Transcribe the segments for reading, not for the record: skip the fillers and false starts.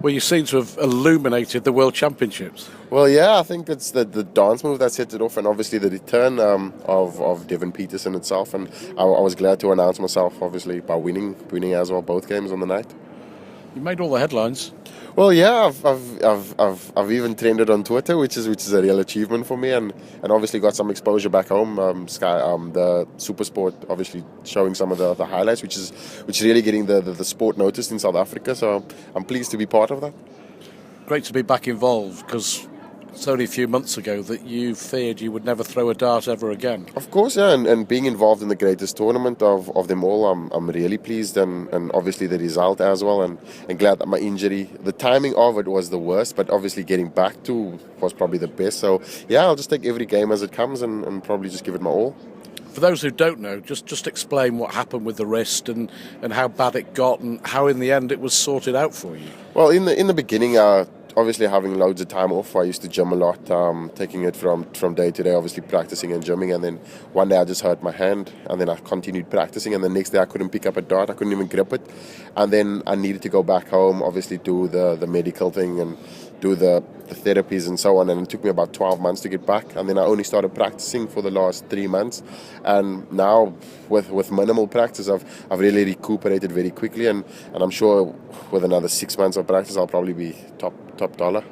Well, you seem to have illuminated the World Championships. Well, yeah, I think it's the dance move that set it off, and obviously the return of Devon Petersen itself. And I was glad to announce myself, obviously, by winning as well both games on the night. You made all the headlines. Well, yeah, I've even trended on Twitter, which is a real achievement for me, and obviously got some exposure back home. The SuperSport obviously showing some of the highlights, which is really getting the sport noticed in South Africa. So I'm pleased to be part of that. Great to be back involved, because it's only a few months ago that you feared you would never throw a dart ever again. Of course, yeah, and being involved in the greatest tournament of them all, I'm really pleased, and obviously the result as well, and glad that my injury, the timing of it was the worst, but obviously getting back to was probably the best. So yeah, I'll just take every game as it comes and probably just give it my all. For those who don't know, just explain what happened with the wrist and how bad it got and how in the end it was sorted out for you. Well, in the beginning, obviously having loads of time off, I used to gym a lot, taking it from day to day, obviously practicing and gymming, and then one day I just hurt my hand, and then I continued practicing, and the next day I couldn't pick up a dart, I couldn't even grip it, and then I needed to go back home, obviously do the medical thing and do the therapies and so on, and it took me about 12 months to get back, and then I only started practicing for the last 3 months, and now with minimal practice I've really recuperated very quickly, and I'm sure with another 6 months of practice I'll probably be top dollar.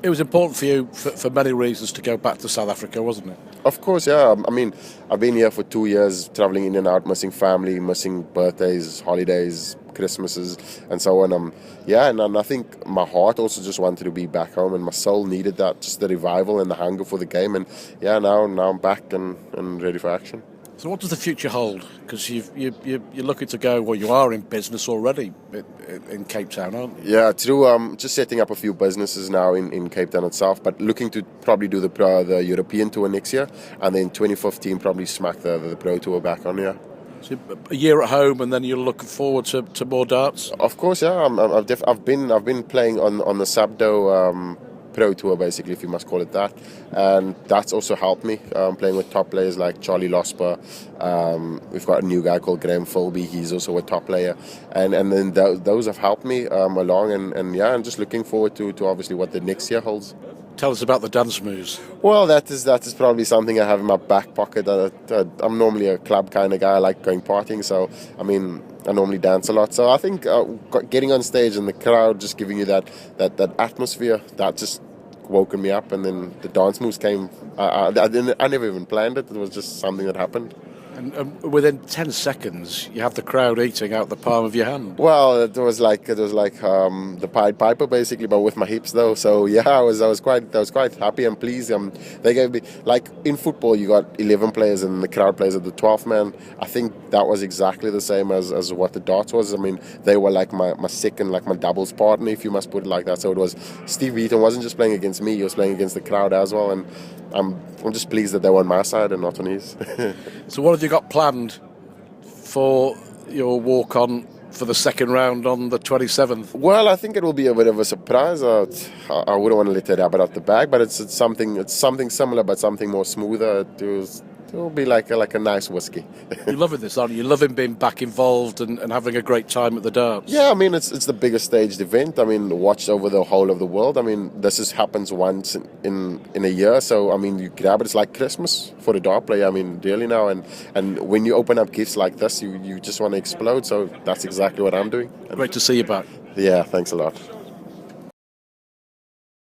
It was important for you for many reasons to go back to South Africa, wasn't it? Of course, yeah. I mean, I've been here for 2 years, traveling in and out, missing family, missing birthdays, holidays, Christmases, and so on. And I think my heart also just wanted to be back home, and my soul needed that, just the revival and the hunger for the game. And yeah, now I'm back and ready for action. So what does the future hold? Because you're looking to go, well, you are in business already in Cape Town, aren't you? Yeah, true. Just setting up a few businesses now in Cape Town itself, but looking to probably do the European tour next year, and then 2015 probably smack the Pro Tour back on, yeah. So a year at home, and then you're looking forward to more darts? Of course, yeah. I've been playing on the Sabdo Pro Tour, basically, if you must call it that, and that's also helped me playing with top players like Charlie Losper. We've got a new guy called Graham Philby, he's also a top player, and then those have helped me along, and yeah, I'm just looking forward to obviously what the next year holds. Tell us about the dance moves. Well, that is probably something I have in my back pocket. I'm normally a club kind of guy. I like going partying, so I mean, I normally dance a lot. So I think getting on stage and the crowd just giving you that atmosphere, that just woken me up. And then the dance moves came. I never even planned it. It was just something that happened. And within 10 seconds, you have the crowd eating out the palm of your hand. Well, it was like the Pied Piper basically, but with my hips though. So yeah, I was quite happy and pleased. They gave me, like in football, you got 11 players and the crowd plays at the 12th man. I think that was exactly the same as what the darts was. I mean, they were like my second, like my doubles partner, if you must put it like that. So it was Steve Beaton wasn't just playing against me; he was playing against the crowd as well, and I'm just pleased that they were on my side and not on his. So what have you got planned for your walk-on for the second round on the 27th? Well, I think it will be a bit of a surprise. I wouldn't want to let the rabbit out the bag, but it's something similar, but something more smoother. It'll be like a nice whiskey. You're loving this, aren't you? You're loving being back involved and having a great time at the darts. Yeah, I mean, it's the biggest staged event. I mean, watched over the whole of the world. I mean, this happens once in a year. So, I mean, you grab it. It's like Christmas for a dart player. I mean, really now. And when you open up gifts like this, you just want to explode. So that's exactly what I'm doing. Great to see you back. Yeah, thanks a lot.